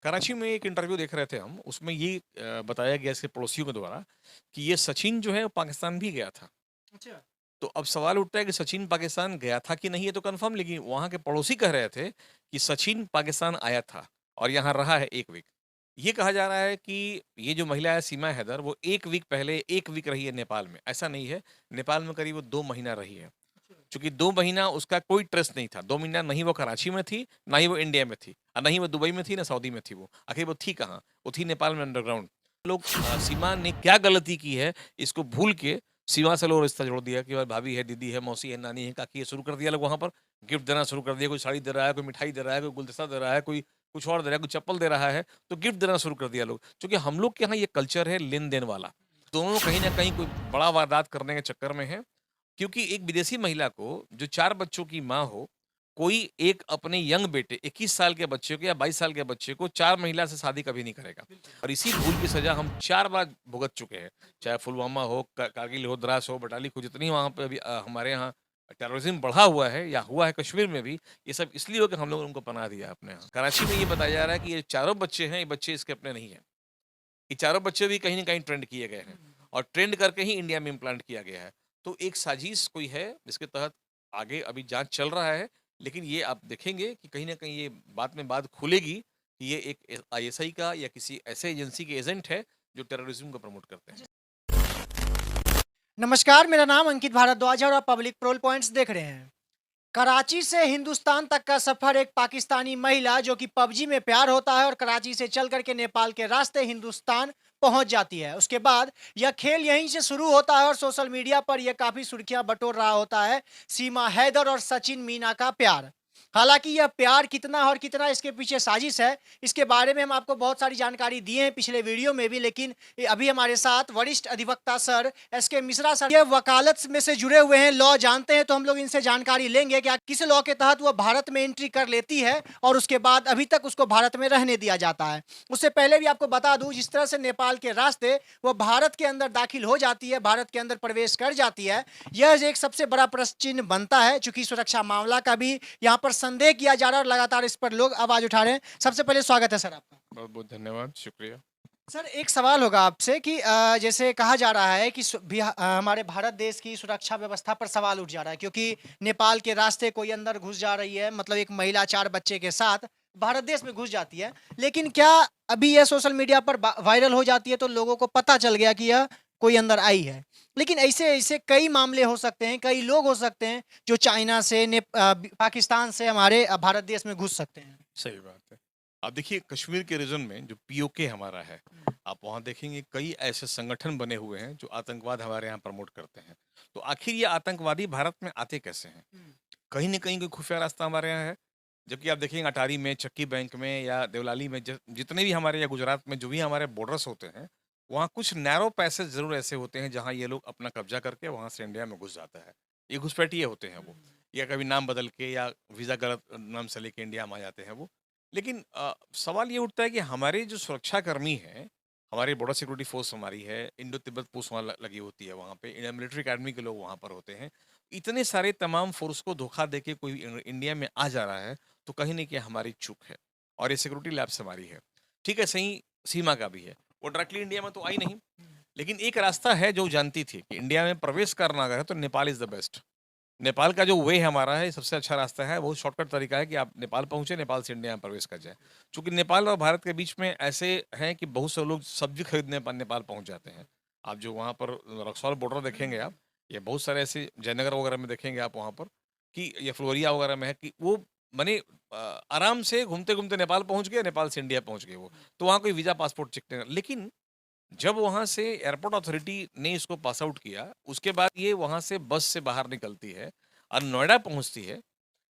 कराची में एक इंटरव्यू देख रहे थे हम, उसमें ये बताया गया इसके पड़ोसियों के द्वारा कि ये सचिन जो है वो पाकिस्तान भी गया था। अच्छा। तो अब सवाल उठता है कि सचिन पाकिस्तान गया था कि नहीं, ये तो कंफर्म, लेकिन वहाँ के पड़ोसी कह रहे थे कि सचिन पाकिस्तान आया था और यहाँ रहा है 1 वीक। ये कहा जा रहा है कि ये जो महिला है सीमा हैदर, वो 1 वीक पहले 1 वीक रही है नेपाल में, ऐसा नहीं है। नेपाल में करीब वो 2 महीना रही है। चूँकि 2 महीना उसका कोई ट्रेस नहीं था, 2 महीना नहीं वो कराची में थी, ना ही वो इंडिया में थी और ना ही वो दुबई में थी, ना सऊदी में थी वो। आखिर वो थी कहाँ? वो थी नेपाल में अंडरग्राउंड। लोग सीमा ने क्या गलती की है, इसको भूल के सीमा से लोग रिश्ता जोड़ दिया कि भाई भाभी है, दीदी है, मौसी है, नानी है, काकी है, शुरू कर दिया लोग वहाँ पर गिफ्ट देना शुरू कर दिया। कोई साड़ी दे रहा है, कोई मिठाई दे रहा है, कोई गुलदस्ता दे रहा है, कोई कुछ और दे रहा है, कोई चप्पल दे रहा है, तो गिफ्ट देना शुरू कर दिया लोग। चूँकि हम लोग के यहाँ ये कल्चर है लेन-देन वाला। दोनों कहीं न कहीं कोई बड़ा वारदात करने के चक्कर में हैं, क्योंकि एक विदेशी महिला को जो 4 बच्चों की माँ हो, कोई एक अपने यंग बेटे 21 साल के बच्चे को या 22 साल के बच्चे को 4 महिला से शादी कभी नहीं करेगा। और इसी भूल की सज़ा हम 4 बार भुगत चुके हैं। चाहे पुलवामा हो, कारगिल हो, द्रास हो, बटालिक हो, जितनी वहाँ पे अभी हमारे यहाँ टेररिज़्म बढ़ा हुआ है या हुआ है कश्मीर में भी, ये सब इसलिए हो कि हम लोगों ने उनको पनाह दिया है अपने यहाँ। कराची में ये बताया जा रहा है कि ये चारों बच्चे हैं, ये बच्चे इसके अपने नहीं हैं। ये चारों बच्चे भी कहीं न कहीं ट्रेंड किए गए हैं और ट्रेंड करके ही इंडिया में इम्प्लांट किया गया है। तो एक साजिश कोई है जिसके तहत आगे अभी जाँच चल रहा है, लेकिन ये आप देखेंगे कि कहीं न कहीं ये बाद में बात खुलेगी कि ये एक आईएसआई का या किसी ऐसे एजेंसी के एजेंट है जो टेररिज़्म को प्रमोट करते हैं। नमस्कार, मेरा नाम अंकित भारद्वाज है और आप पब्लिक प्रोल पॉइंट्स देख रहे हैं। कराची से हिंदुस्तान तक का सफर एक पाकिस्तानी महिला जो कि पबजी में प्यार होता है और कराची से चल करके नेपाल के रास्ते हिंदुस्तान पहुंच जाती है। उसके बाद यह खेल यहीं से शुरू होता है और सोशल मीडिया पर यह काफी सुर्खियां बटोर रहा होता है। सीमा हैदर और सचिन मीना का प्यार। हालांकि यह प्यार कितना और कितना इसके पीछे साजिश है, इसके बारे में हम आपको बहुत सारी जानकारी दिए हैं पिछले वीडियो में भी, लेकिन अभी हमारे साथ वरिष्ठ अधिवक्ता सर एसके मिश्रा सर ये वकालत में से जुड़े हुए हैं, लॉ जानते हैं, तो हम लोग इनसे जानकारी लेंगे कि किस लॉ के तहत वह भारत में एंट्री कर लेती है और उसके बाद अभी तक उसको भारत में रहने दिया जाता है। उससे पहले भी आपको बता दूं, जिस तरह से नेपाल के रास्ते वो भारत के अंदर दाखिल हो जाती है, भारत के अंदर प्रवेश कर जाती है, यह एक सबसे बड़ा प्रश्न चिन्ह बनता है। चूंकि सुरक्षा मामला का भी यहाँ पर संदेह किया जा रहा है और लगातार इस पर लोग आवाज उठा रहे हैं। सबसे पहले स्वागत है सर आपका। बहुत-बहुत धन्यवाद, शुक्रिया। सर एक सवाल होगा आपसे कि जैसे कहा जा रहा है कि हमारे भारत देश की सुरक्षा व्यवस्था पर सवाल उठ जा रहा है, क्योंकि नेपाल के रास्ते कोई अंदर घुस जा रही है, मतलब एक महिला 4 बच्चे के साथ भारत देश में घुस जाती है। लेकिन क्या अभी यह सोशल मीडिया पर वायरल हो जाती है तो लोगों को पता चल गया कि यह कोई अंदर आई है, लेकिन ऐसे ऐसे कई मामले हो सकते हैं, कई लोग हो सकते हैं जो चाइना से पाकिस्तान से हमारे भारत देश में घुस सकते हैं। सही बात है। आप देखिए कश्मीर के रीजन में जो पीओके हमारा है, आप वहाँ देखेंगे कई ऐसे संगठन बने हुए हैं जो आतंकवाद हमारे यहाँ प्रमोट करते हैं। तो आखिर ये आतंकवादी भारत में आते कैसे हैं? कहीं न कहीं कोई खुफिया रास्ता हमारे यहाँ है। जबकि आप देखेंगे अटारी में, चक्की बैंक में या देवलाली में जितने भी हमारे या गुजरात में जो भी हमारे बॉर्डर्स होते हैं, वहाँ कुछ नैरो पैसेज ज़रूर ऐसे होते हैं जहाँ ये लोग अपना कब्ज़ा करके वहाँ से इंडिया में घुस जाता है। ये घुसपैठिए होते हैं वो, या कभी नाम बदल के या वीज़ा गलत नाम से लेके इंडिया में आ जाते हैं वो। लेकिन सवाल ये उठता है कि हमारे जो सुरक्षाकर्मी हैं, हमारी बॉर्डर सिक्योरिटी फ़ोर्स हमारी है, इंडो तिब्बत पुलिस वहाँ लगी होती है वहाँ पे, इंडियन मिलिट्री अकेडमी के लोग वहाँ पर होते हैं। इतने सारे तमाम फ़ोर्स को धोखा देके कोई इंडिया में आ जा रहा है, तो कहीं न कहीं हमारी चूक है और ये सिक्योरिटी लैब्स हमारी है। ठीक है, सही सीमा का भी है। वो डायरेक्टली इंडिया में तो आई नहीं, लेकिन एक रास्ता है जो जानती थी कि इंडिया में प्रवेश करना अगर है तो Nepal is the best. Nepal का जो वे हमारा है, सबसे अच्छा रास्ता है, बहुत शॉर्टकट तरीका है कि आप नेपाल पहुँचे, नेपाल से इंडिया में प्रवेश कर जाएँ। चूँकि नेपाल और भारत के बीच में ऐसे हैं कि बहुत से लोग सब्ज़ी खरीदने नेपाल पहुँच जाते हैं। आप जो वहाँ पर रक्सौल बॉर्डर देखेंगे आप, या बहुत सारे ऐसे जयनगर वगैरह में देखेंगे आप वहाँ पर कि या फ्लोरिया वगैरह में है कि वो माने आराम से घूमते-घूमते नेपाल पहुँच गए, नेपाल से इंडिया पहुँच गए वो। तो वहाँ कोई वीज़ा, पासपोर्ट चेक नहीं, लेकिन जब वहाँ से एयरपोर्ट अथॉरिटी ने इसको पास आउट किया, उसके बाद ये वहाँ से बस से बाहर निकलती है और नोएडा पहुँचती है।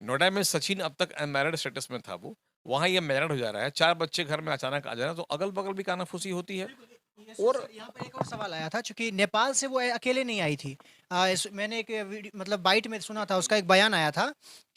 नोएडा में सचिन अब तक अनमैरिड स्टेटस में था वो, वहाँ ये मैरिड हो जा रहा है, 4 बच्चे घर में अचानक आ जाना, तो अगल-बगल भी कानाफूसी होती है। और सर यहाँ पर एक और सवाल आया था, चूंकि नेपाल से वो अकेले नहीं आई थी। मैंने एक वीडियो मतलब बाइट में सुना था, उसका एक बयान आया था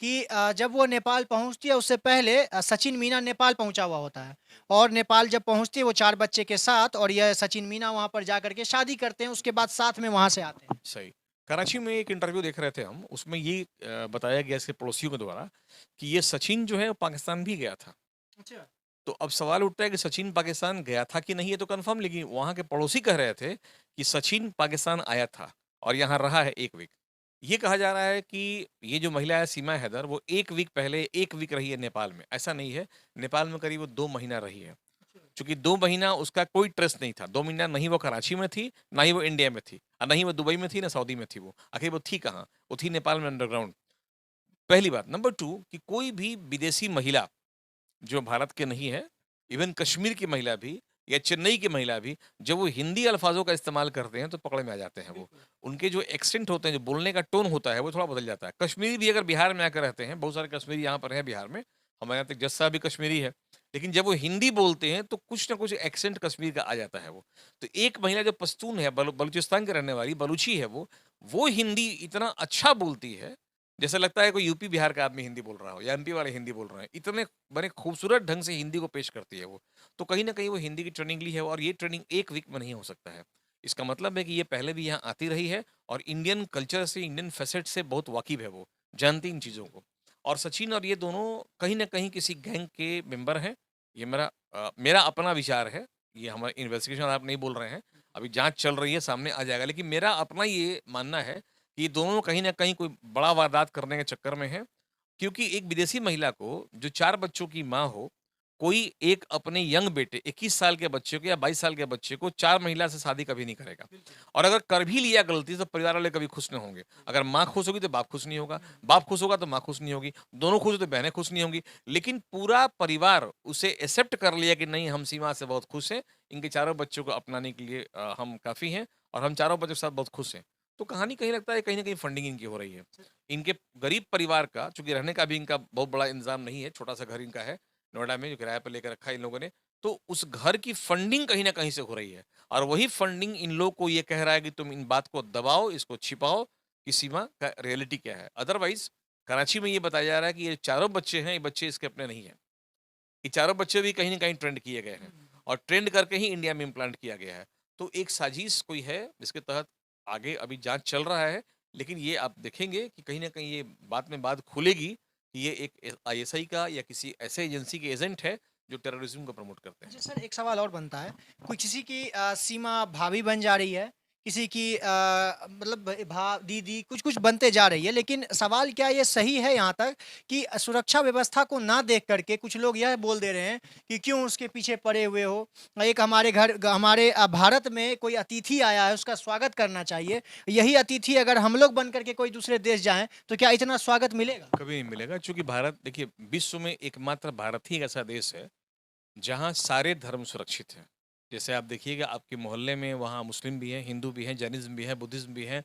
कि जब वो नेपाल पहुंचती है उससे पहले सचिन मीना नेपाल पहुंचा हुआ होता है, और नेपाल जब पहुंचती है वो 4 बच्चे के साथ, और यह सचिन मीना वहां पर जा करके शादी करते हैं, उसके बाद साथ में वहां से आते हैं। सही। कराची में एक इंटरव्यू देख रहे थे हम, उसमें ये बताया गया इसके पड़ोसियों के द्वारा कि ये सचिन जो है वो पाकिस्तान भी गया था। अच्छा। तो अब सवाल उठता है कि सचिन पाकिस्तान गया था कि नहीं, ये तो कंफर्म, लेकिन वहां के पड़ोसी कह रहे थे कि सचिन पाकिस्तान आया था और यहाँ रहा है 1 वीक। ये कहा जा रहा है कि ये जो महिला है सीमा हैदर, वो 1 वीक पहले 1 वीक रही है नेपाल में। ऐसा नहीं है, नेपाल में करीब वो 2 महीना रही है। चूँकि 2 महीना उसका कोई ट्रेस नहीं था। 2 महीना नहीं वो कराची में थी, ना ही वो इंडिया में थी, और ना ही वो दुबई में थी, ना सऊदी में थी वो। आखिर वो थी कहाँ? वो थी नेपाल में अंडरग्राउंड। पहली बात। नंबर 2 कि कोई भी विदेशी महिला जो भारत के नहीं है, इवन कश्मीर की महिला भी या चेन्नई की महिला भी, जब वो हिंदी अल्फाज़ों का इस्तेमाल करते हैं, तो पकड़ में आ जाते हैं वो। उनके जो एक्सेंट होते हैं, जो बोलने का टोन होता है, वो थोड़ा बदल जाता है। कश्मीरी भी अगर बिहार में आकर रहते हैं, बहुत सारे कश्मीरी यहाँ पर हैं बिहार में, हमारे यहाँ तक जज साहब भी कश्मीरी है। लेकिन जब वो हिंदी बोलते हैं, तो कुछ ना कुछ एक्सेंट कश्मीर का आ जाता है वो। तो एक महिला जो पश्तून है, बलूचिस्तान की रहने वाली, बलूची है वो हिंदी इतना अच्छा बोलती है, जैसे लगता है कोई यूपी बिहार का आदमी हिंदी बोल रहा हो या एमपी वाले हिंदी बोल रहे हैं। इतने बड़े खूबसूरत ढंग से हिंदी को पेश करती है वो। तो कहीं न कहीं वो हिंदी की ट्रेनिंग ली है, और ये ट्रेनिंग 1 वीक में नहीं हो सकता है। इसका मतलब है कि ये पहले भी यहाँ आती रही है और इंडियन कल्चर से, इंडियन फ़ैसेट से बहुत वाकिफ़ है वो, जानती इन चीज़ों को। और सचिन और ये दोनों कहीं न कहीं किसी गैंग के मेंबर हैं। ये मेरा अपना विचार है। ये हमारा इन्वेस्टिगेशन आप नहीं बोल रहे हैं। अभी जाँच चल रही है, सामने आ जाएगा। लेकिन मेरा अपना ये मानना है कि ये दोनों कहीं न कहीं कोई बड़ा वारदात करने के चक्कर में हैं। क्योंकि एक विदेशी महिला को, जो 4 बच्चों की माँ हो, कोई एक अपने यंग बेटे 21 साल के बच्चे को या 22 साल के बच्चे को 4 महिला से शादी कभी नहीं करेगा। और अगर कर भी लिया गलती से, तो परिवार वाले कभी खुश नहीं होंगे। अगर माँ खुश होगी तो बाप खुश नहीं होगा, बाप खुश होगा तो माँ खुश नहीं होगी, दोनों खुश हो तो बहनें खुश नहीं होंगी। लेकिन पूरा परिवार उसे एक्सेप्ट कर लिया कि नहीं, हम सीमा से बहुत खुश हैं, इनके चारों बच्चों को अपनाने के लिए हम काफ़ी हैं और हम चारों बच्चों के साथ बहुत खुश हैं। तो कहानी कहीं लगता है कहीं न कहीं फंडिंग इनकी हो रही है। इनके गरीब परिवार का, चूँकि रहने का भी इनका बहुत बड़ा इंतज़ाम नहीं है, छोटा-सा घर इनका है, नोएडा में जो किराए पे लेके रखा है इन लोगों ने, तो उस घर की फंडिंग कहीं न कहीं से हो रही है। और वही फंडिंग इन लोग को ये कह रहा है कि तुम इन बात को दबाओ, इसको छिपाओ कि सीमा का रियलिटी क्या है। अदरवाइज़ कराची में ये बताया जा रहा है कि ये चारों बच्चे हैं, ये बच्चे इसके अपने नहीं हैं। ये चारों बच्चे भी कहीं न कहीं ट्रेंड किए गए हैं और ट्रेंड करके ही इंडिया में इम्प्लांट किया गया है। तो एक साजिश कोई है जिसके तहत आगे अभी जाँच चल रहा है, लेकिन ये आप देखेंगे कि कहीं न कहीं ये बात में बात खुलेगी कि ये एक आईएसआई का या किसी ऐसे एजेंसी के एजेंट है जो टेररिज्म को प्रमोट करते हैं। अच्छा सर, एक सवाल और बनता है। कोई किसी की सीमा भाभी बन जा रही है, किसी की मतलब दीदी कुछ-कुछ बनते जा रही है। लेकिन सवाल क्या ये सही है यहाँ तक कि सुरक्षा व्यवस्था को ना देख कर के कुछ लोग यह बोल दे रहे हैं कि क्यों उसके पीछे पड़े हुए हो? एक हमारे भारत में कोई अतिथि आया है, उसका स्वागत करना चाहिए। यही अतिथि अगर हम लोग बन कर के कोई दूसरे देश जाएँ, तो क्या इतना स्वागत मिलेगा? कभी नहीं मिलेगा, चूँकि भारत, देखिए, विश्व में एकमात्र भारत ही एक ऐसा देश है जहाँ सारे धर्म सुरक्षित हैं। जैसे आप देखिएगा, आपके मोहल्ले में वहाँ मुस्लिम भी हैं, हिंदू भी हैं, जैनिज़्म भी है, बुद्धिज़्म भी हैं,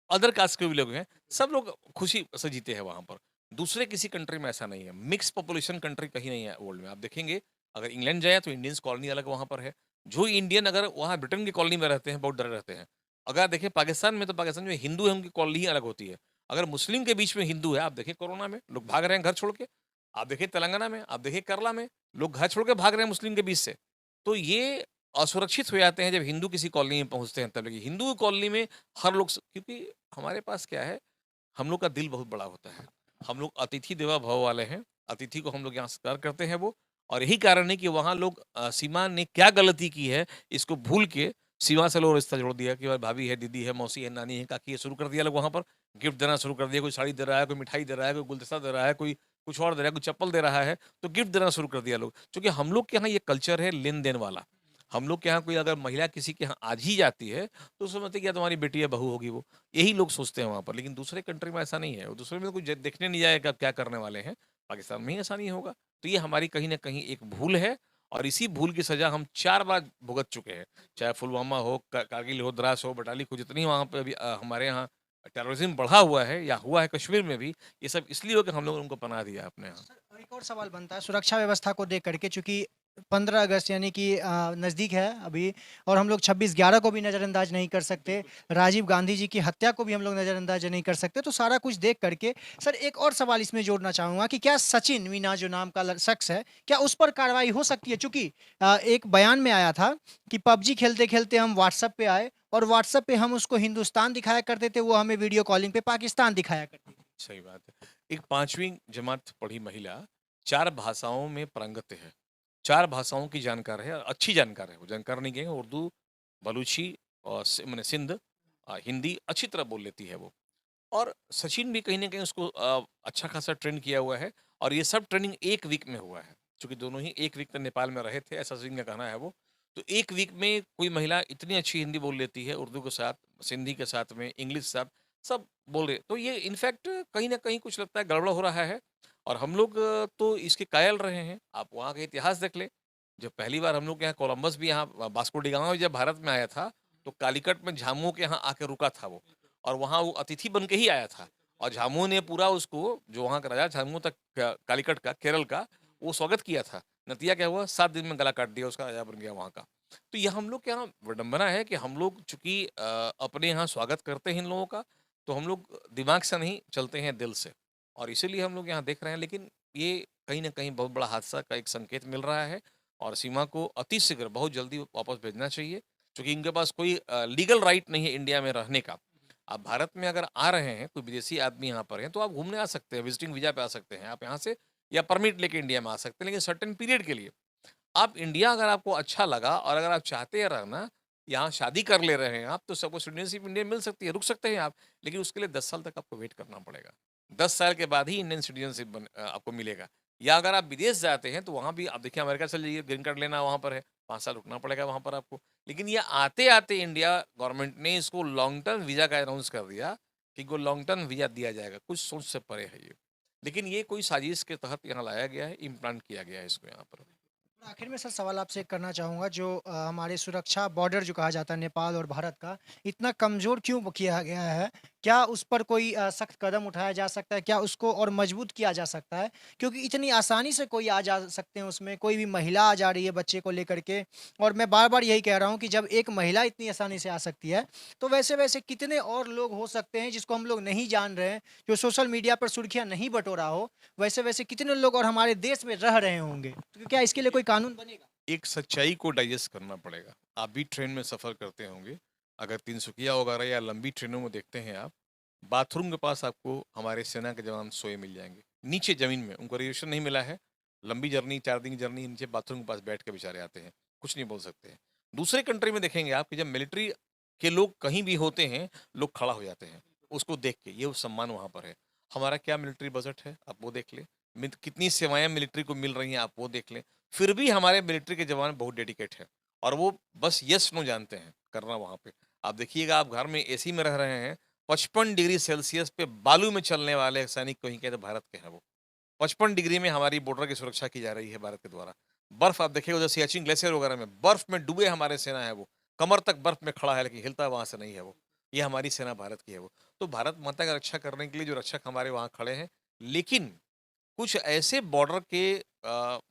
अदर कास्ट के भी लोग हैं, सब लोग खुशी से जीते हैं वहाँ पर। दूसरे किसी कंट्री में ऐसा नहीं है। मिक्स पॉपुलेशन कंट्री कहीं नहीं है वर्ल्ड में। आप देखेंगे, अगर इंग्लैंड जाएँ तो इंडियंस कॉलोनी अलग वहाँ पर है। जो इंडियन अगर वहाँ ब्रिटेन की कॉलोनी में रहते हैं, बहुत डरे रहते हैं। अगर आप देखें पाकिस्तान में, तो पाकिस्तान में हिंदू है, उनकी कॉलोनी ही अलग होती है। अगर मुस्लिम के बीच में हिंदू है, आप देखिए कोरोना में लोग भाग रहे हैं घर छोड़ के। आप देखिए तेलंगाना में, आप देखिए केरला में, लोग घर छोड़ के भाग रहे हैं मुस्लिम के बीच से। तो ये असुरक्षित हो जाते हैं जब हिंदू किसी कॉलोनी में पहुँचते हैं तब। लेकिन हिंदू कॉलोनी में हर लोग क्योंकि हमारे पास क्या है, हम लोग का दिल बहुत बड़ा होता है। हम लोग अतिथि देवो भव वाले हैं। अतिथि को हम लोग यहाँ सत्कार करते हैं वो, और यही कारण है कि वहाँ लोग सीमा ने क्या गलती की है, इसको भूल के सीमा से लोग रिश्ता जोड़ दिया कि भाई भाभी है, दीदी है, मौसी है, नानी है, काकी है, शुरू कर दिया लोग वहाँ पर। गिफ्ट देना शुरू कर दिया, कोई साड़ी दे रहा है, कोई मिठाई दे रहा है, कोई गुलदस्ता दे रहा है, कोई कुछ और दे रहा है, कोई चप्पल दे रहा है, तो गिफ्ट देना शुरू कर दिया लोग। क्योंकि हम लोग के यहाँ ये कल्चर है लेन-देन वाला। हम लोग के यहाँ कोई अगर महिला किसी के यहाँ आज ही जाती है, तो समझते हैं कि यार तुम्हारी बेटी है, बहू होगी वो। यही लोग सोचते हैं वहाँ पर। लेकिन दूसरे कंट्री में ऐसा नहीं है। वो दूसरे में तो कोई देखने नहीं जाएगा क्या करने वाले हैं। पाकिस्तान में ही ऐसा नहीं होगा। तो ये हमारी कहीं न कहीं एक भूल है, और इसी भूल की सज़ा हम 4 बार भुगत चुके हैं। चाहे पुलवामा हो, कारगिल हो, द्रास हो, बटालिक हो, जितनी वहाँ पे अभी हमारे यहाँ टेररिज़्म बढ़ा हुआ है या हुआ है कश्मीर में भी, ये सब इसलिए हो कि हम लोगों ने उनको पनाह दिया है अपने यहाँ। सर, एक और सवाल बनता है सुरक्षा व्यवस्था को देख करके, चूंकि 15 अगस्त यानी कि नज़दीक है अभी, और हम लोग 26/11 को भी नज़रअंदाज नहीं कर सकते, राजीव गांधी जी की हत्या को भी हम लोग नज़रअंदाज नहीं कर सकते। तो सारा कुछ देख करके सर, एक और सवाल इसमें जोड़ना चाहूँगा कि क्या सचिन मीना जो नाम का शख्स है, क्या उस पर कार्रवाई हो सकती है? चूंकि एक बयान में आया था कि पबजी खेलते खेलते हम व्हाट्सएप पे आए, और व्हाट्सएप पे हम उसको हिंदुस्तान दिखाया करते थे, वो हमें वीडियो कॉलिंग पे पाकिस्तान दिखाया करती थी। सही बात है। एक 5वीं जमात पढ़ी महिला 4 भाषाओं में पारंगत है। 4 भाषाओं की जानकार है, अच्छी जानकार है, वो जानकार नहीं कहेंगे, उर्दू, बलूची और माने सिंध, हिंदी अच्छी तरह बोल लेती है वो। और सचिन भी कहीं न कहीं उसको अच्छा खासा ट्रेन किया हुआ है और ये सब ट्रेनिंग 1 वीक में हुआ है। चूँकि दोनों ही 1 वीक तक नेपाल में रहे थे, ऐसा सचिन का कहना है वो। तो 1 वीक में कोई महिला इतनी अच्छी हिंदी बोल लेती है, उर्दू के साथ, सिंधी के साथ में, इंग्लिश के साथ, सब बोल रहे। तो ये इनफैक्ट कहीं न कहीं कुछ लगता है गड़बड़ हो रहा है और हम लोग तो इसके कायल रहे हैं। आप वहाँ का इतिहास देख लें, जब पहली बार हम लोग के यहाँ कोलंबस भी यहाँ वास्को डी गामा भी जब भारत में आया था, तो कालीकट में झामुमो के यहाँ आके रुका था वो। और वहाँ वो अतिथि बन के ही आया था और झामुमो ने पूरा उसको जो वहाँ का राजा झामुमो तक कालीकट का केरल का वो स्वागत किया था। नतीजा क्या हुआ 7 दिन में गला काट दिया उसका राजा बन गया वहाँ का। तो ये हम लोग के यहाँ विडंबना है कि हम लोग चूँकि अपने यहाँ स्वागत करते हैं इन लोगों का, तो हम लोग दिमाग से नहीं चलते हैं दिल से और इसीलिए हम लोग यहाँ देख रहे हैं लेकिन ये कहीं न कहीं बहुत बड़ा हादसा का एक संकेत मिल रहा है और सीमा को अतिशीघ्र बहुत जल्दी वापस भेजना चाहिए, क्योंकि इनके पास कोई लीगल राइट नहीं है इंडिया में रहने का। आप भारत में अगर आ रहे हैं, कोई विदेशी आदमी यहाँ पर हैं, तो आप घूमने आ सकते हैं, विज़िटिंग वीज़ा पे आ सकते हैं। आप यहाँ से या परमिट लेके इंडिया में आ सकते हैं, लेकिन सर्टेन पीरियड के लिए। आप इंडिया अगर आपको अच्छा लगा और अगर आप चाहते हैं रहना, यहाँ शादी कर ले रहे हैं आप, तो सबको सिटीज़नशिप इंडिया मिल सकती है, रुक सकते हैं आप। लेकिन उसके लिए 10 साल तक आपको वेट करना पड़ेगा। 10 साल के बाद ही इंडियन सिटीज़नशिप आपको मिलेगा। या अगर आप विदेश जाते हैं, तो वहाँ भी आप देखिए अमेरिका चले जाइए, ग्रीन कार्ड लेना वहाँ पर है, 5 साल रुकना पड़ेगा वहाँ पर आपको। लेकिन ये आते-आते इंडिया गवर्नमेंट ने इसको लॉन्ग टर्म वीज़ा का अनाउंस कर दिया कि को लॉन्ग टर्म वीज़ा दिया जाएगा। कुछ सोच से परे है ये। लेकिन ये कोई साजिश के तहत यहाँ लाया गया है, इम्प्लांट किया गया है इसको यहाँ पर। आखिर में सर सवाल आपसे एक करना चाहूँगा जो हमारे सुरक्षा बॉर्डर जो कहा जाता है नेपाल और भारत का, इतना कमज़ोर क्यों किया गया है? क्या उस पर कोई सख्त कदम उठाया जा सकता है? क्या उसको और मजबूत किया जा सकता है? क्योंकि इतनी आसानी से कोई आ जा सकते हैं उसमें, कोई भी महिला आ जा रही है बच्चे को लेकर के और मैं बार-बार यही कह रहा हूँ कि जब एक महिला इतनी आसानी से आ सकती है, तो वैसे-वैसे कितने और लोग हो सकते हैं जिसको हम लोग नहीं जान रहे हैं, जो सोशल मीडिया पर सुर्खियाँ नहीं बटोरा हो, वैसे-वैसे कितने लोग और हमारे देश में रह रहे होंगे? तो क्या इसके लिए कोई कानून बनेगा? एक सच्चाई को डाइजेस्ट करना पड़ेगा। आप भी ट्रेन में सफ़र करते होंगे, अगर तिनसुकिया वगैरह या लंबी ट्रेनों में देखते हैं आप, बाथरूम के पास आपको हमारे सेना के जवान सोए मिल जाएँगे। नीचे ज़मीन में, उनको रिज़र्वेशन नहीं मिला है, लंबी जर्नी 4 दिन की जर्नी नीचे बाथरूम के पास बैठ के बेचारे आते हैं, कुछ नहीं बोल सकते हैं। दूसरे कंट्री में देखेंगे आप कि जब मिलिट्री के लोग कहीं भी होते हैं, लोग खड़ा हो जाते हैं, उसको देख के, ये वो सम्मान वहाँ पर है। हमारा क्या मिलिट्री बजट है, आप वो देख लें। कितनी सेवाएँ मिलिट्री को मिल रही हैं, आप वो देख लें। फिर भी हमारे मिलिट्री के जवान बहुत डेडिकेट हैं और वो बस येस नो जानते हैं करना वहाँ पे। आप देखिएगा आप घर में एसी में रह रहे हैं, 55 डिग्री सेल्सियस पे बालू में चलने वाले सैनिक कहीं के तो भारत के हैं वो। 55 डिग्री में हमारी बॉर्डर की सुरक्षा की जा रही है भारत के द्वारा। बर्फ आप देखिए उधर सियाचिन ग्लेशियर वगैरह में बर्फ में डूबे हमारे सेना है वो। कमर तक बर्फ में खड़ा है लेकिन हिलता वहाँ से नहीं है वो। ये हमारी सेना भारत की है वो। तो भारत माता की रक्षा करने के लिए जो रक्षक हमारे वहाँ खड़े हैं, लेकिन कुछ ऐसे बॉर्डर के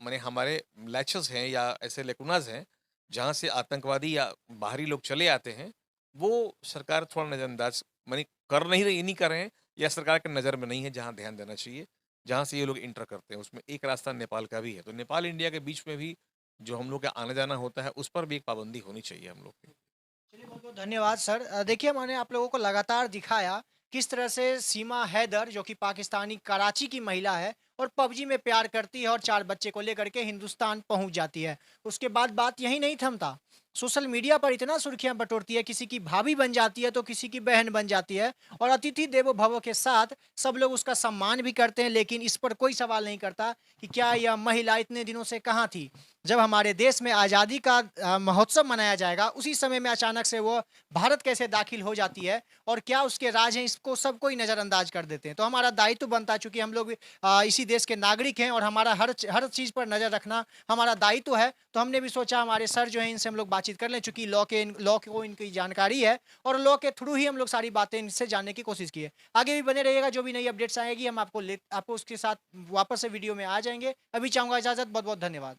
माने हमारे लैचेस हैं या ऐसे लेकुनाज हैं, जहाँ से आतंकवादी या बाहरी लोग चले आते हैं, वो सरकार थोड़ा नज़रअंदाज माने कर नहीं रही नहीं कर रहे हैं या सरकार की नज़र में नहीं है, जहाँ ध्यान देना चाहिए, जहाँ से ये लोग एंटर करते हैं। उसमें एक रास्ता नेपाल का भी है, तो नेपाल इंडिया के बीच में भी जो हम लोग का आना-जाना होता है, उस पर भी एक पाबंदी होनी चाहिए हम लोग की। चलिए बहुत-बहुत धन्यवाद सर। देखिए मैंने आप लोगों को लगातार दिखाया किस तरह से सीमा हैदर जो कि पाकिस्तानी कराची की महिला है और पबजी में प्यार करती है और 4 बच्चे को लेकर के हिंदुस्तान पहुंच जाती है। उसके बाद बात यहीं नहीं थमता। सोशल मीडिया पर इतना सुर्खियां बटोरती है, किसी की भाभी बन जाती है तो किसी की बहन बन जाती है और अतिथि देवो भव के साथ सब लोग उसका सम्मान भी करते हैं, लेकिन इस पर कोई सवाल नहीं करता कि क्या यह महिला इतने दिनों से कहाँ थी। जब हमारे देश में आज़ादी का महोत्सव मनाया जाएगा, उसी समय में अचानक से वो भारत कैसे दाखिल हो जाती है और क्या उसके राज हैं, इसको सब कोई नज़रअंदाज कर देते हैं। तो हमारा दायित्व बनता है, चूँकि हम लोग इसी देश के नागरिक हैं और हमारा हर चीज़ पर नज़र रखना हमारा दायित्व है। तो हमने भी सोचा हमारे सर जो हैं इनसे हम लोग बातचीत कर लें, चूँकि लॉ को इनकी जानकारी है और लॉ के थ्रू ही हम लोग सारी बातें इनसे जानने की कोशिश की है। आगे भी बने रहिएगा, जो भी नई अपडेट्स आएगी हम आपको उसके साथ वापस से वीडियो में आ जाएँगे। अभी चाहूँगा इजाज़त, बहुत-बहुत धन्यवाद।